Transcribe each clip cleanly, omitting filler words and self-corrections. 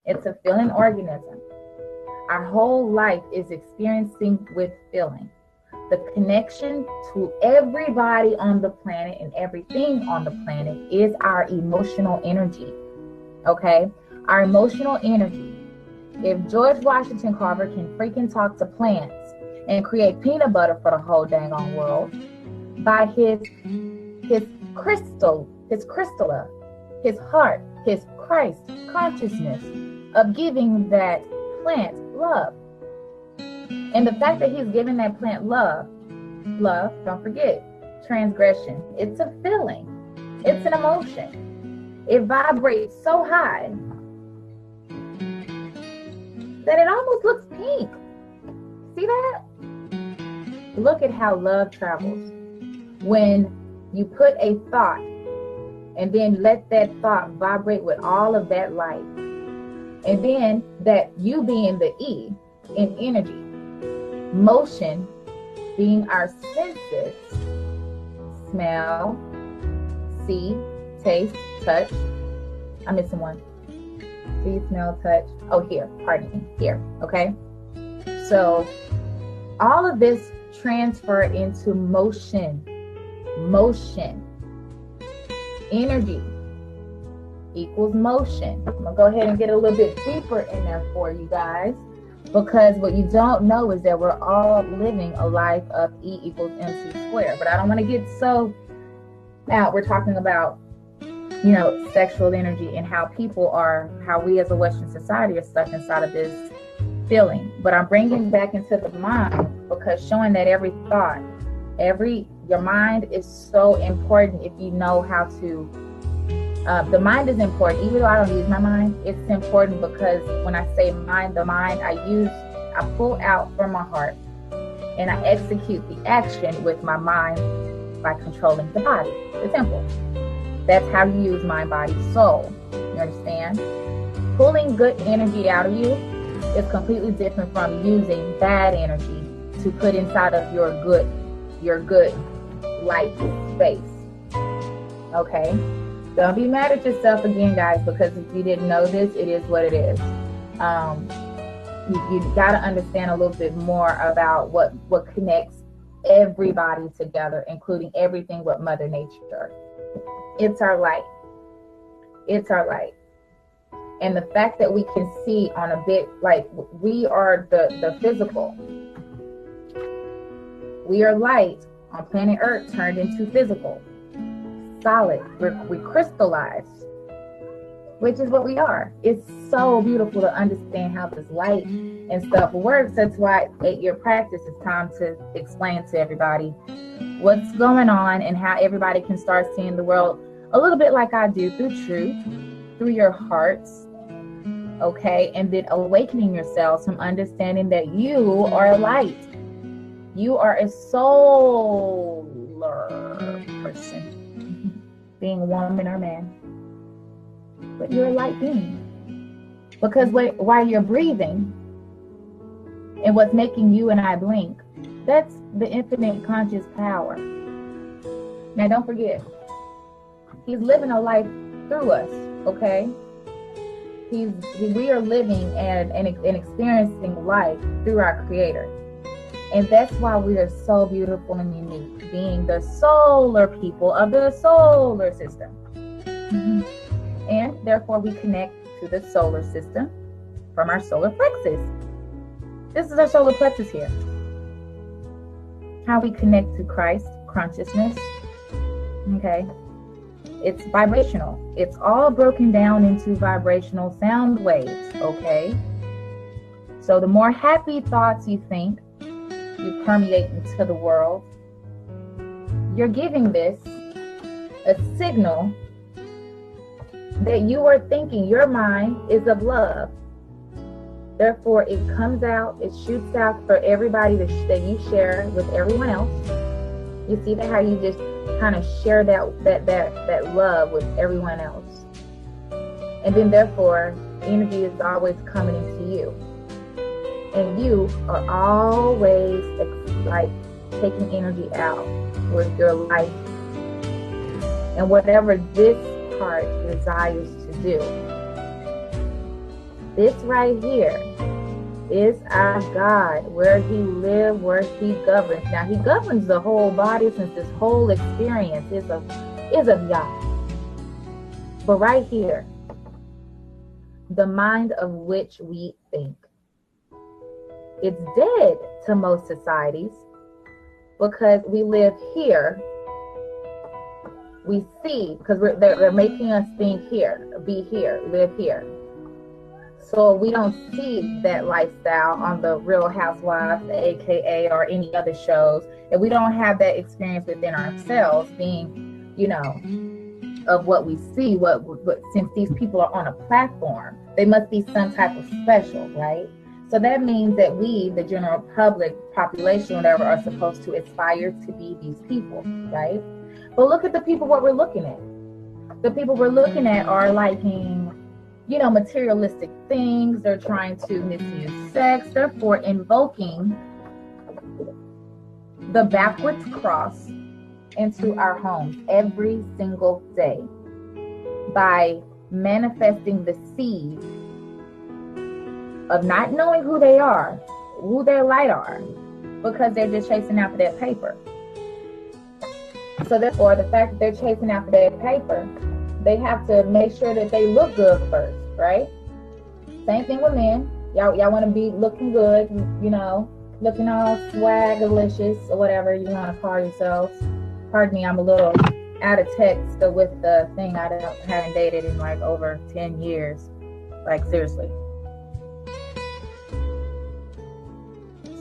It's a feeling organism. Our whole life is experiencing with feeling. The connection to everybody on the planet and everything on the planet is our emotional energy. Okay? Our emotional energy. If George Washington Carver can freaking talk to plants and create peanut butter for the whole dang on world by his crystalla, his heart, his Christ consciousness of giving that plant love. And the fact that he's giving that plant love, don't forget, transgression. It's a feeling. It's an emotion. It vibrates so high that it almost looks pink. See that? Look at how love travels. When you put a thought and then let that thought vibrate with all of that light. And then that you being the E in energy, motion being our senses, smell, see, taste, touch. I'm missing one. See, smell, touch. Oh, here, pardon me, here, okay? So all of this transfer into motion. Energy equals motion. I'm gonna go ahead and get a little bit deeper in there for you guys, because what you don't know is that we're all living a life of E equals MC squared. But I don't want to get so out. We're talking about, sexual energy and how we as a Western society are stuck inside of this feeling. But I'm bringing back into the mind, because showing that every thought, your mind is so important. If you know how to, the mind is important. Even though I don't use my mind, it's important, because when I say mind, the mind, I pull out from my heart and I execute the action with my mind by controlling the body. It's simple. That's how you use mind, body, soul. You understand? Pulling good energy out of you is completely different from using bad energy to put inside of your good light space. Okay? Don't be mad at yourself again, guys, because if you didn't know this, it is what it is. You got to understand a little bit more about what connects everybody together, including everything with Mother Nature. It's our light. It's our light. And the fact that we can see on a bit, like we are the physical. We are light on planet Earth turned into physical. Solid. We crystallize, which is what we are. It's so beautiful to understand how this light and stuff works. That's why 8-year practice is time to explain to everybody what's going on and how everybody can start seeing the world a little bit like I do, through truth, through your hearts, okay? And then awakening yourselves from understanding that you are light. You are a solar person, being a woman or man, but you're a light being. Because while you're breathing and what's making you and I blink, that's the infinite conscious power. Now don't forget, he's living a life through us, okay? We are living and experiencing life through our Creator. And that's why we are so beautiful and unique, being the solar people of the solar system. And therefore we connect to the solar system from our solar plexus. This is our solar plexus here. How we connect to Christ consciousness. Okay. It's vibrational. It's all broken down into vibrational sound waves. Okay. So the more happy thoughts you think, you permeate into the world, you're giving this a signal that you are thinking your mind is of love. Therefore, it comes out, it shoots out for everybody that you share with everyone else. You see that how you just kind of share that love with everyone else. And then therefore, energy is always coming into you. And you are always like taking energy out with your life. And whatever this part desires to do, This right here is our God, where he lives, where he governs. Now he governs the whole body, since this whole experience is of Yah. But right here, the mind of which we think. It's dead to most societies because we live here. We see, because they're making us think here, be here, live here. So we don't see that lifestyle on the Real Housewives, the AKA, or any other shows. And we don't have that experience within ourselves, being, you know, of what we see. What since these people are on a platform, they must be some type of special, right? So that means that we, the general public, population, whatever, are supposed to aspire to be these people, right? But look at the people what we're looking at. The people we're looking at are liking, you know, materialistic things. They're trying to misuse sex, therefore invoking the backwards cross into our homes every single day by manifesting the seed of not knowing who they are, who their light are, because they're just chasing after that paper. So therefore, the fact that they're chasing after that paper, they have to make sure that they look good first, right? Same thing with men. Y'all want to be looking good, you know, looking all swagalicious or whatever you want to call yourselves. Pardon me, I'm a little out of text with the thing. I haven't dated in like over 10 years. Like, seriously.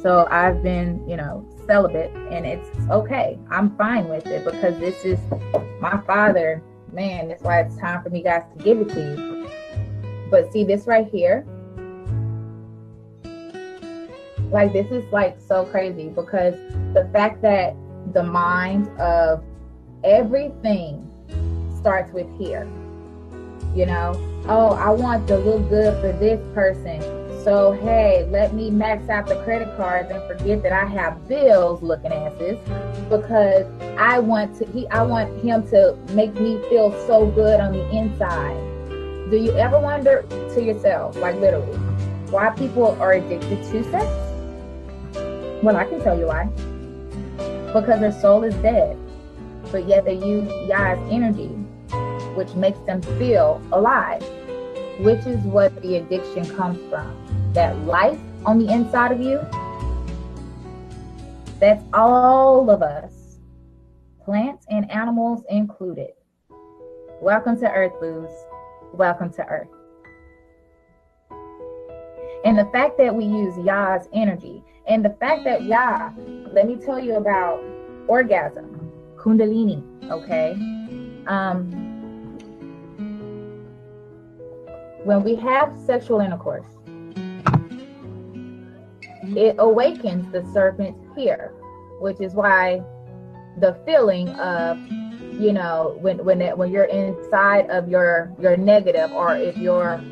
So I've been, you know, celibate, and it's okay. I'm fine with it because this is my father. Man, that's why it's time for me guys to give it to you. But see this right here? Like, this is like so crazy, because the fact that the mind of everything starts with here. You know, oh, I want to look good for this person. So, hey, let me max out the credit cards and forget that I have bills looking asses, because I want him to make me feel so good on the inside. Do you ever wonder to yourself, like literally, why people are addicted to sex? Well, I can tell you why. Because their soul is dead, but yet they use Yah's energy, which makes them feel alive, which is what the addiction comes from. That life on the inside of you, that's all of us, plants and animals included. Welcome to Earth, Booze. Welcome to Earth. And the fact that we use Yah's energy, and the fact that Yah, let me tell you about orgasm, Kundalini, okay? When we have sexual intercourse, it awakens the serpent here, which is why the feeling of, you know, when you're inside of your negative, or if your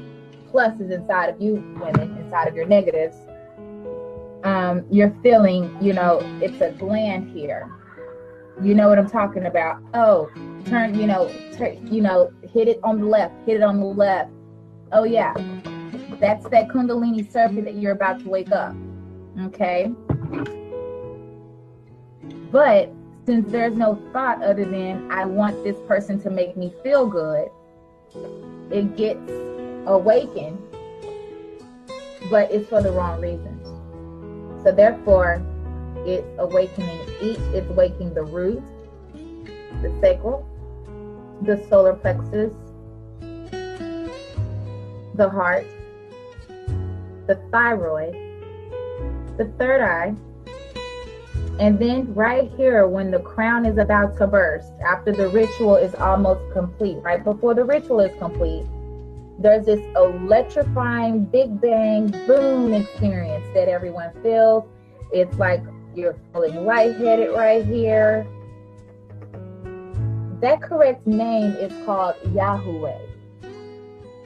plus is inside of you, women, inside of your negatives, you're feeling, you know, it's a gland here. You know what I'm talking about? Oh, hit it on the left, hit it on the left. Oh yeah, that's that Kundalini serpent that you're about to wake up. Okay, but since there's no thought other than I want this person to make me feel good, it gets awakened, but it's for the wrong reasons. So therefore, it's awakening it's awakening the root, the sacral, the solar plexus, the heart, the thyroid, the third eye, and then right here, when the crown is about to burst, after the ritual is almost complete, right before the ritual is complete, there's this electrifying big bang boom experience that everyone feels. It's like you're feeling lightheaded right here. That correct name is called Yahweh.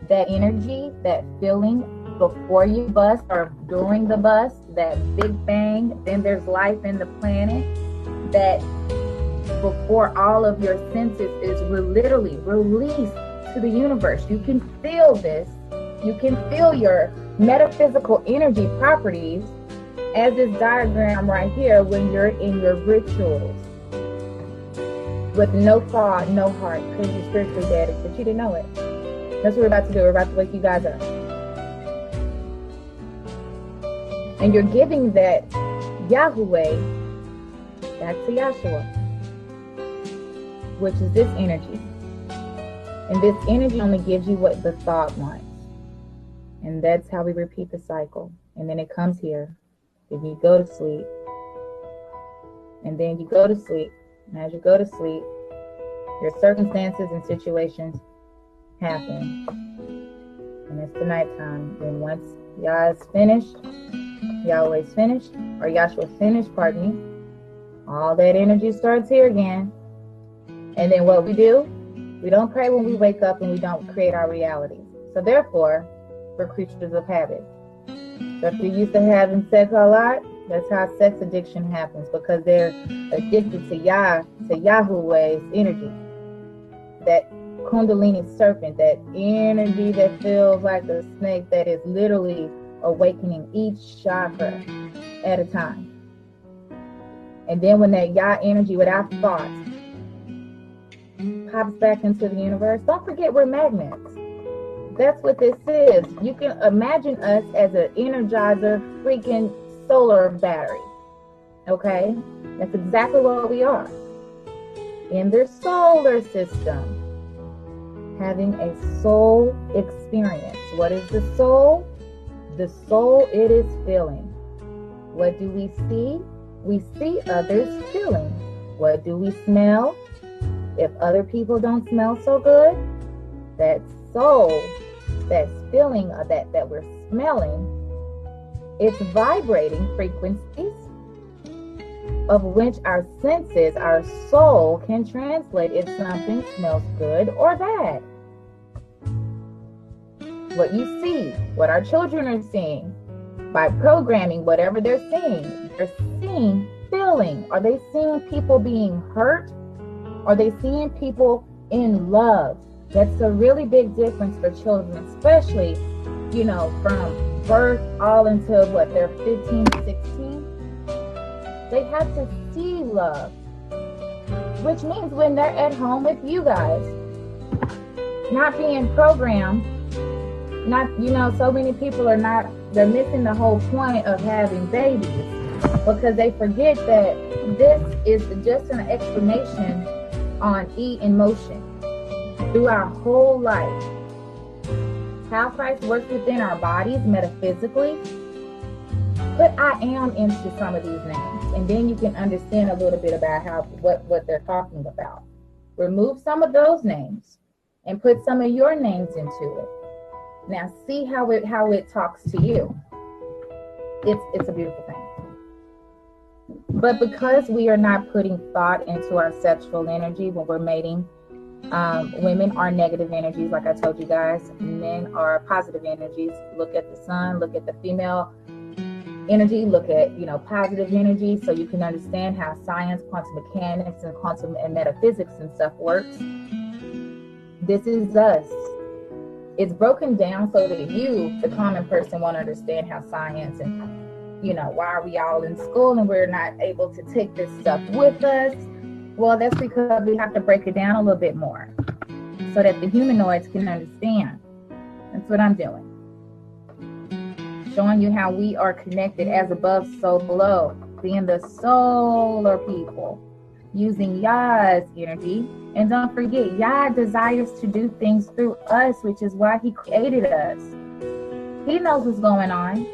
That energy, that feeling before you bust or during the bust, that big bang, then there's life in the planet, that before all of your senses is literally released to the universe. You can feel this You can feel your metaphysical energy properties as this diagram right here when you're in your rituals with no thought, no heart, because you're spiritually dead, but you didn't know it. That's what we're about to do. We're about to wake you guys up. And you're giving that Yahweh back to Yahshua, which is this energy. And this energy only gives you what the thought wants. And that's how we repeat the cycle. And then it comes here. Then you go to sleep. And then you go to sleep. And as you go to sleep, your circumstances and situations happen. And it's the nighttime. Then once Yah is finished, Yahweh's finished, or Yahshua's finished, pardon me, all that energy starts here again. And then what we do, we don't pray when we wake up, and we don't create our realities. So therefore, we're creatures of habit. So if you're used to having sex a lot, that's how sex addiction happens, because they're addicted to Yahweh's energy. That Kundalini serpent, that energy that feels like a snake that is literally awakening each chakra at a time. And then when that Yah energy without thought pops back into the universe, don't forget we're magnets. That's what this is. You can imagine us as an energizer freaking solar battery. Okay? That's exactly what we are. In their solar system, having a soul experience. What is the soul? The soul, it is feeling. What do we see? We see others feeling. What do we smell? If other people don't smell so good, that soul, that feeling of that we're smelling, it's vibrating frequencies of which our senses, our soul can translate if something smells good or bad. What you see, what our children are seeing, by programming whatever they're seeing feeling. Are they seeing people being hurt? Are they seeing people in love? That's a really big difference for children, especially, from birth all until they're 15, 16. They have to see love, which means when they're at home with you guys, not being programmed, so many people they're missing the whole point of having babies, because they forget that this is just an explanation on E in motion through our whole life. How Christ works within our bodies metaphysically. Put I am into some of these names, and then you can understand a little bit about what they're talking about. Remove some of those names and put some of your names into it. Now see how it talks to you. It's a beautiful thing. But because we are not putting thought into our sexual energy when we're mating, women are negative energies, like I told you guys. Men are positive energies. Look at the sun, look at the female energy, look at positive energy, so you can understand how science, quantum mechanics, and quantum and metaphysics and stuff works. This is us. It's broken down so that you, the common person, won't understand how science and why are we all in school and we're not able to take this stuff with us. Well, that's because we have to break it down a little bit more so that the humanoids can understand. That's what I'm doing. Showing you how we are connected as above, so below. Being the solar people. Using Yah's energy. And don't forget, Yah desires to do things through us, which is why he created us. He knows what's going on.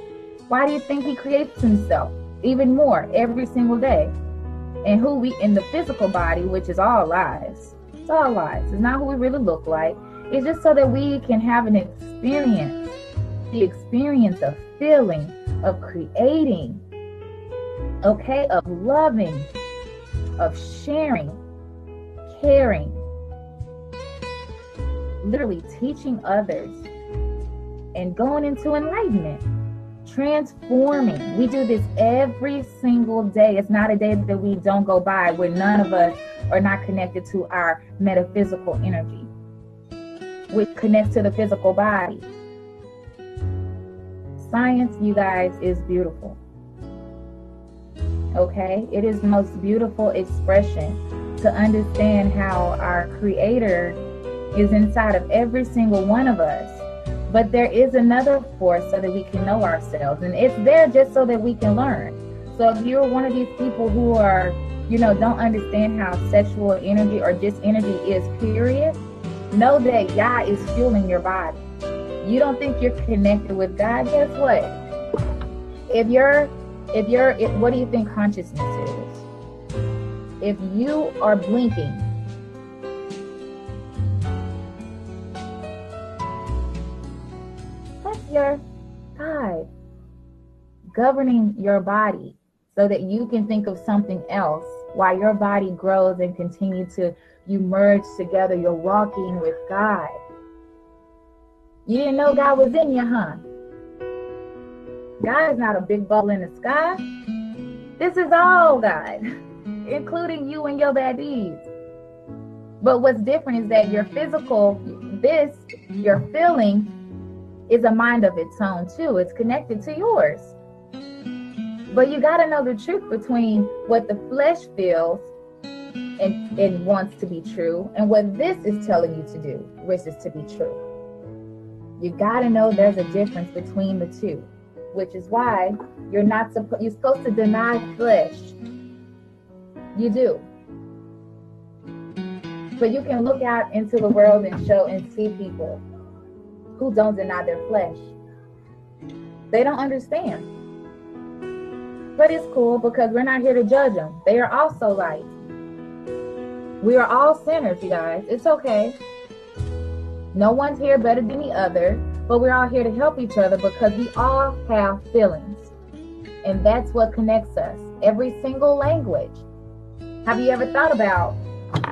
Why do you think he creates himself even more every single day? And who we in the physical body, which is all lies. It's all lies. It's not who we really look like. It's just so that we can have an experience. The experience of feeling, of creating, okay, of loving, of sharing, caring, literally teaching others and going into enlightenment. Transforming. We do this every single day. It's not a day that we don't go by where none of us are not connected to our metaphysical energy, which connects to the physical body. Science, you guys, is beautiful. Okay? It is the most beautiful expression to understand how our Creator is inside of every single one of us. But there is another force so that we can know ourselves. And it's there just so that we can learn. So if you're one of these people who are, don't understand how sexual energy or just energy is, period, know that Yah is fueling your body. You don't think you're connected with God? Guess what? What do you think consciousness is? If you are blinking, that's your guide governing your body so that you can think of something else while your body grows and you merge together. You're walking with God. You didn't know God was in you, huh? God is not a big bubble in the sky. This is all God, including you and your bad deeds. But what's different is that your your feeling is a mind of its own too. It's connected to yours. But you got to know the truth between what the flesh feels and wants to be true and what this is telling you to do, which is to be true. You got to know there's a difference between the two, which is why you're supposed to deny flesh. You do. But you can look out into the world and see people who don't deny their flesh. They don't understand. But it's cool because we're not here to judge them. They are also light. We are all sinners, you guys. It's okay. No one's here better than the other, but we're all here to help each other because we all have feelings. And that's what connects us. Every single language. Have you ever thought about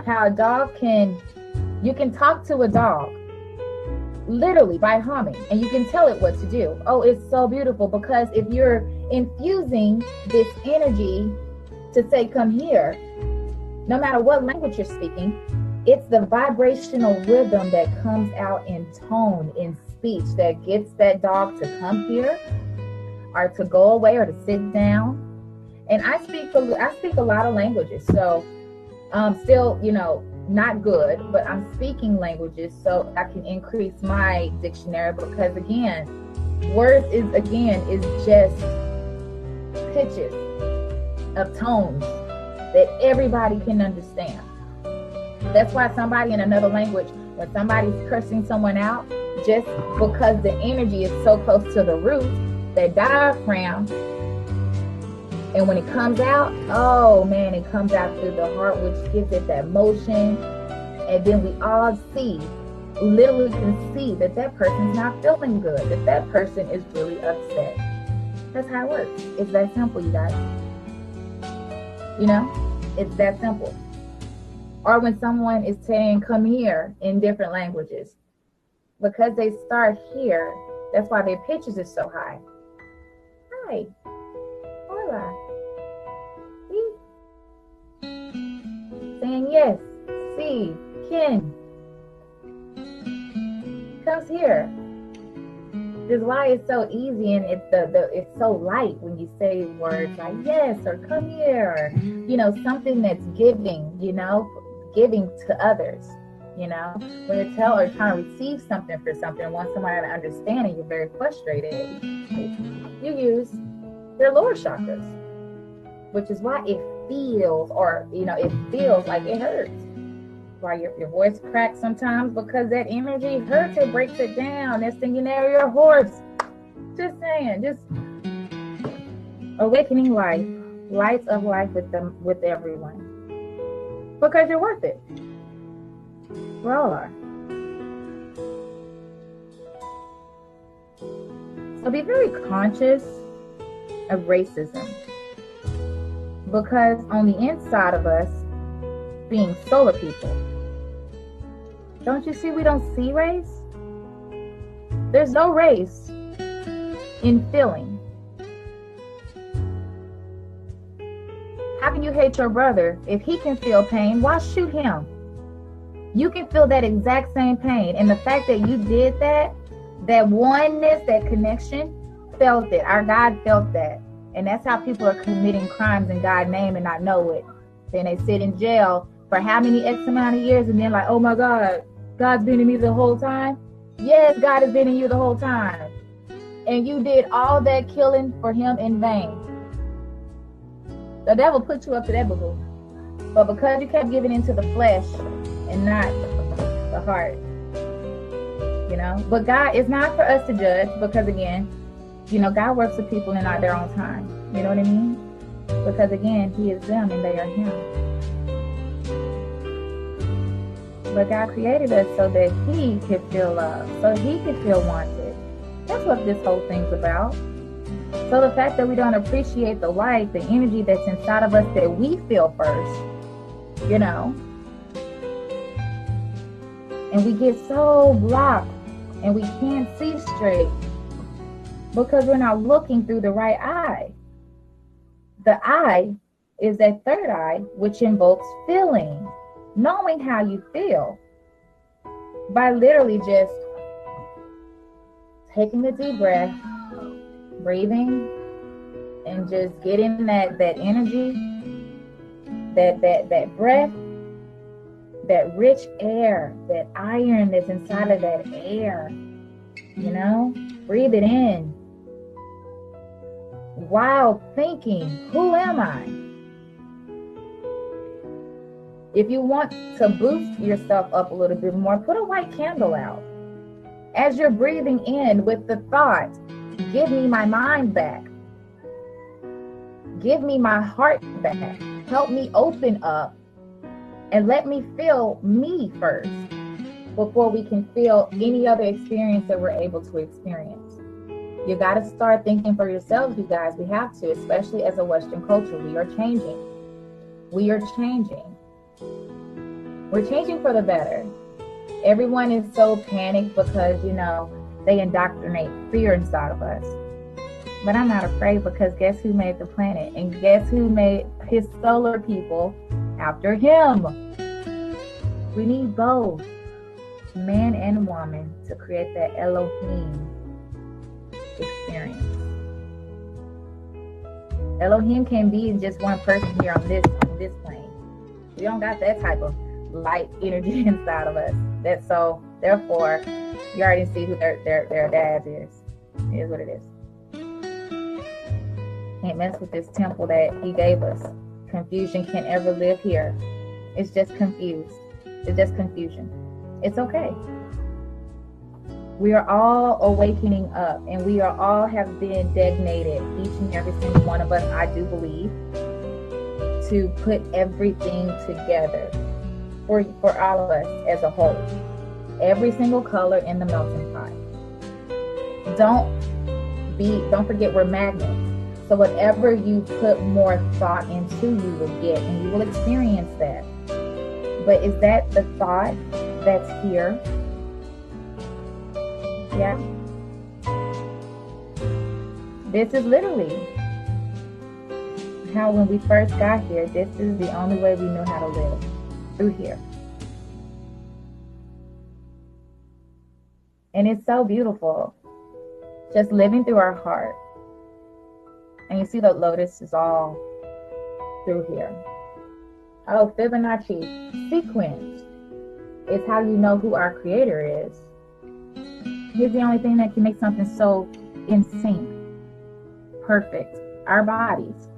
how a dog you can talk to a dog literally by humming and you can tell it what to do? Oh, it's so beautiful because if you're infusing this energy to say, come here, no matter what language you're speaking, it's the vibrational rhythm that comes out in tone, in speech, that gets that dog to come here or to go away or to sit down. And I speak a lot of languages, so still, not good, but I'm speaking languages so I can increase my dictionary because again, words is just pitches of tones that everybody can understand. That's why somebody in another language, when somebody's cursing someone out, just because the energy is so close to the root, that diaphragm, and when it comes out, oh man, it comes out through the heart, which gives it that motion. And then we all literally can see that person's not feeling good, that person is really upset. That's how it works. It's that simple, you guys. It's that simple. Or when someone is saying, come here, in different languages. Because they start here, that's why their pitches is so high. Hi. Hola. Sí. Saying yes. Sí. Ken. Comes here. This is why it's so easy and it's so light when you say words like yes or come here. Something that's giving, giving to others. When you're trying to receive something for something and want somebody to understand and you're very frustrated, you use your lower chakras, which is why it feels like it hurts. Why your voice cracks sometimes because that energy hurts, it breaks it down. Next thing you know, you're hoarse. Just saying, just awakening life, lights of life with everyone. Because you're worth it. We all are. So be very conscious of racism. Because on the inside of us, being solar people, don't you see we don't see race? There's no race in feeling. How can you hate your brother if he can feel pain? Why shoot him? You can feel that exact same pain. And the fact that you did that oneness, that connection, felt it. Our God felt that. And that's how people are committing crimes in God's name and not know it. Then they sit in jail for how many X amount of years, and then like, oh my God, God's been in me the whole time. Yes, God has been in you the whole time. And you did all that killing for him in vain. The devil put you up to that, boo-boo. But because you kept giving into the flesh and not the heart, you know. But God, it's not for us to judge, because again, you know, God works with people in their own time. You know what I mean? Because again, he is them and they are him. But God created us so that he could feel love, so he could feel wanted. That's what this whole thing's about. So the fact that we don't appreciate the light, the energy that's inside of us that we feel first, you know, and we get so blocked and we can't see straight because we're not looking through the right eye. The eye is that third eye, which invokes feeling, knowing how you feel by literally just taking a deep breath, breathing, and just getting that energy, that breath, that rich air, that iron that's inside of that air, you know, breathe it in while thinking, who am I? If you want to boost yourself up a little bit more, put a white candle out. As you're breathing in with the thought, give me my mind back. Give me my heart back. Help me open up and let me feel me first before we can feel any other experience that we're able to experience. You got to start thinking for yourselves, you guys. We have to, especially as a Western culture. We are changing. We are changing. We're changing for the better. Everyone is so panicked because, you know, they indoctrinate fear inside of us. But I'm not afraid, because guess who made the planet? And guess who made his solar people after him? We need both, man and woman, to create that Elohim experience. Elohim can be just one person here on this plane. We don't got that type of light energy inside of us. That's so therefore you already see who their dad is. It is what it is. Can't mess with this temple that he gave us. Confusion can't ever live here. It's just confused. It's just confusion. It's okay. We are all awakening up, and we are all have been designated, each and every single one of us, I do believe, to put everything together for all of us as a whole. Every single color in the melting pot. Don't forget we're magnets. So whatever you put more thought into, you will get, and you will experience that. But is that the thought that's here? Yeah. This is literally how, when we first got here, this is the only way we knew how to live, through here. And it's so beautiful, just living through our heart. And you see the lotus is all through here. Oh, Fibonacci sequence is how you know who our creator is. Here's the only thing that can make something so in sync, perfect. Our bodies.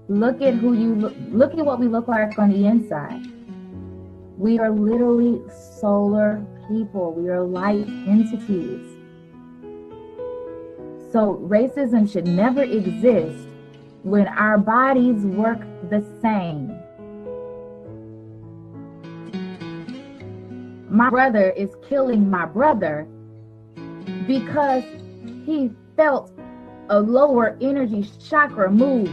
Look at who you look at what we look like on the inside. We are literally solar people. We are light entities. So racism should never exist when our bodies work the same. My brother is killing my brother because he felt a lower energy chakra move.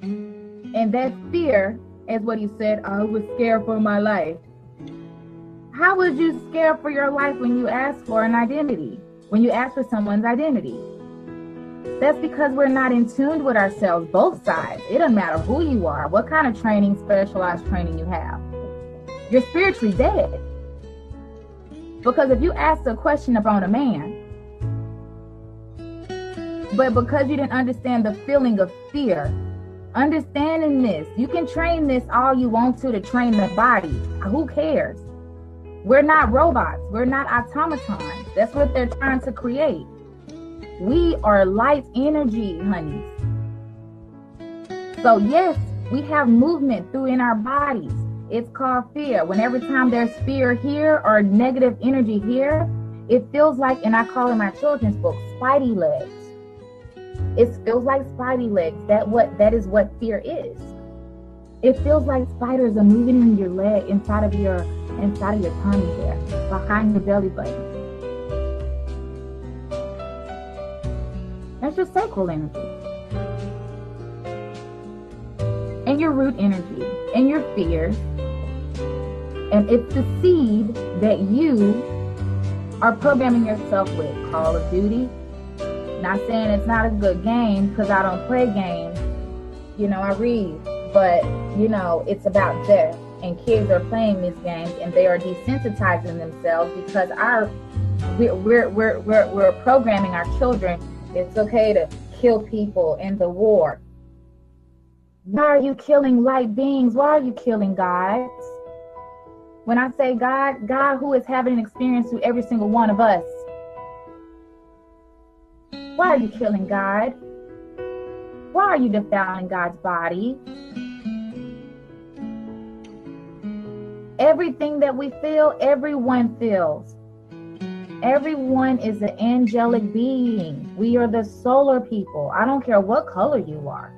And that fear is what he said, I was scared for my life. How was you scared for your life when you asked for an identity? When you ask for someone's identity? That's because we're not in tune with ourselves, both sides. It doesn't matter who you are, what kind of training, specialized training you have. You're spiritually dead. Because if you ask a question about a man, But because you didn't understand the feeling of fear, understanding this, you can train this all you want to train the body. Who cares? We're not robots. We're not automatons. That's what they're trying to create. We are light energy, honeys. So yes, we have movement through in our bodies. It's called fear. When every time there's fear here or negative energy here, it feels like, and I call in my children's book, spidey legs. It feels like spidey legs. That is what fear is. It feels like spiders are moving in your leg, inside of your tummy there, behind your belly button. That's your sacral energy. And your root energy and your fears. And it's the seed that you are programming yourself with. Call of Duty. Not saying it's not a good game, because I don't play games. I read. But, it's about death. And kids are playing these games and they are desensitizing themselves because we're programming our children. It's okay to kill people in the war. Why are you killing light beings? Why are you killing gods? When I say God who is having an experience through every single one of us. Why are you killing God? Why are you defiling God's body? Everything that we feel, everyone feels. Everyone is an angelic being. We are the solar people. I don't care what color you are.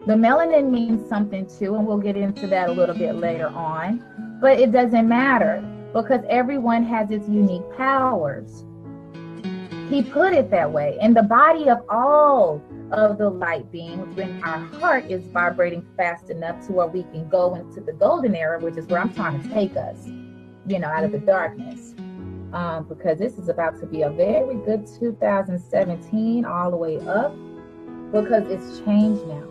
The melanin means something too, and we'll get into that a little bit later on. But it doesn't matter because everyone has its unique powers. He put it that way. And the body of all of the light beings, when our heart is vibrating fast enough to where we can go into the golden era, which is where I'm trying to take us, out of the darkness. Because this is about to be a very good 2017 all the way up, because it's changed now.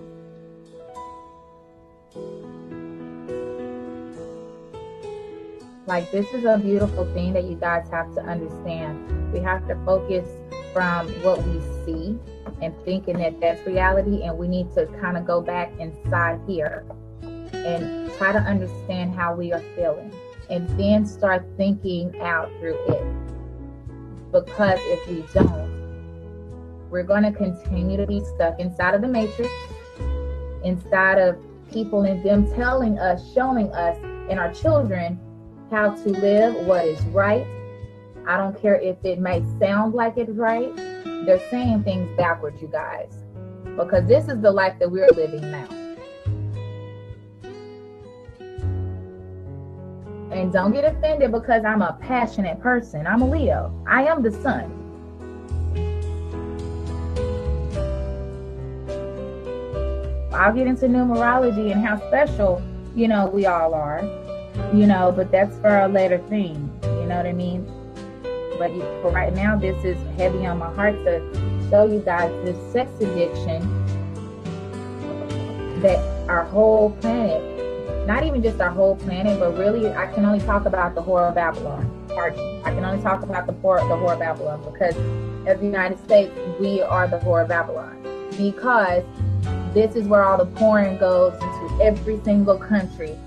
Like, this is a beautiful thing that you guys have to understand. We have to focus from what we see and thinking that that's reality, and we need to kind of go back inside here and try to understand how we are feeling, and then start thinking out through it. Because if we don't, we're going to continue to be stuck inside of the matrix, inside of people and them telling us, showing us, and our children how to live what is right. I don't care if it may sound like it's right. They're saying things backwards, you guys, because this is the life that we're living now. And don't get offended because I'm a passionate person. I'm a Leo. I am the sun. I'll get into numerology and how special, we all are, but that's for a later thing. You know what I mean? But for right now, this is heavy on my heart to show you guys this sex addiction that our whole planet, not even just our whole planet, but really I can only talk about the Whore of Babylon. I can only talk about the Whore of Babylon because as the United States, we are the Whore of Babylon. Because this is where all the porn goes into every single country.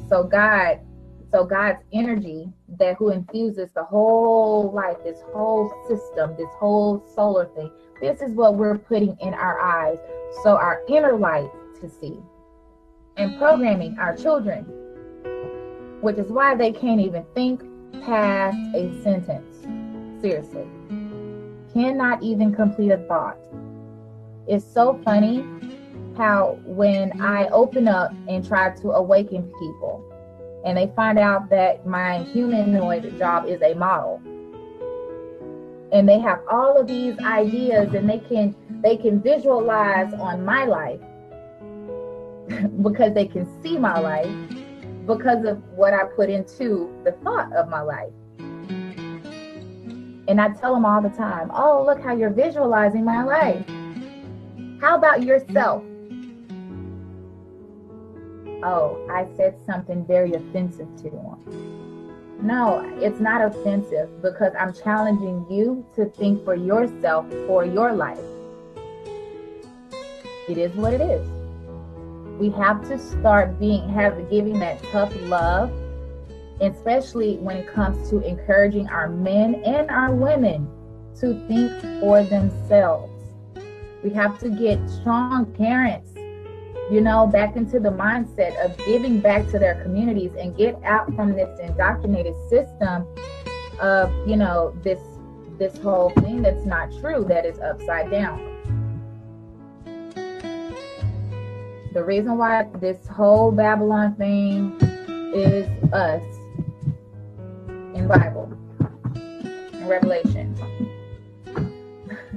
So God's energy who infuses the whole life, this whole system, this whole solar thing, this is what we're putting in our eyes, so our inner light to see, and programming our children, which is why they can't even think past a sentence. Seriously, cannot even complete a thought. It's so funny how when I open up and try to awaken people, and they find out that my humanoid job is a model, and they have all of these ideas, and they can visualize on my life because they can see my life because of what I put into the thought of my life. And I tell them all the time, oh, look how you're visualizing my life. How about yourself? Oh, I said something very offensive to them. No, it's not offensive because I'm challenging you to think for yourself for your life. It is what it is. We have to start giving that tough love, especially when it comes to encouraging our men and our women to think for themselves. We have to get strong parents, back into the mindset of giving back to their communities and get out from this indoctrinated system of, this whole thing that's not true, that is upside down. The reason why this whole Babylon thing is us in Bible, in Revelation,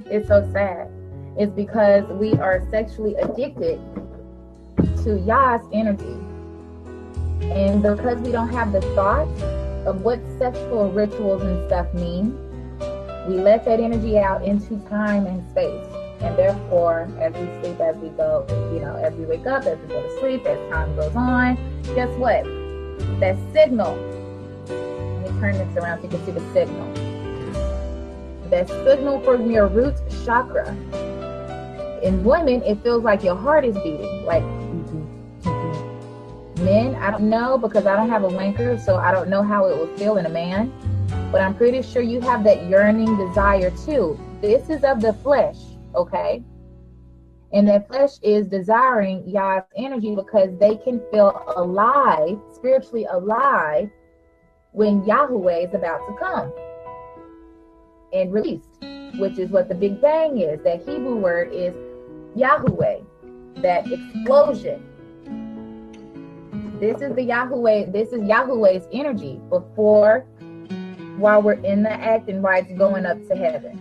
it's so sad. It's because we are sexually addicted to Yah's energy. And because we don't have the thought of what sexual rituals and stuff mean, we let that energy out into time and space. And therefore, as we sleep, as we go, as we wake up, as we go to sleep, as time goes on, guess what? That signal, let me turn this around so you can see the signal. That signal from your root chakra. In women, it feels like your heart is beating. Like, men, I don't know, because I don't have a wanker, so I don't know how it will feel in a man. But I'm pretty sure you have that yearning desire too. This is of the flesh, okay? And that flesh is desiring Yah's energy because they can feel alive, spiritually alive, when Yahweh is about to come and released, which is what the Big Bang is. That Hebrew word is Yahweh, that explosion. This is Yahweh's energy while we're in the act and while it's going up to heaven.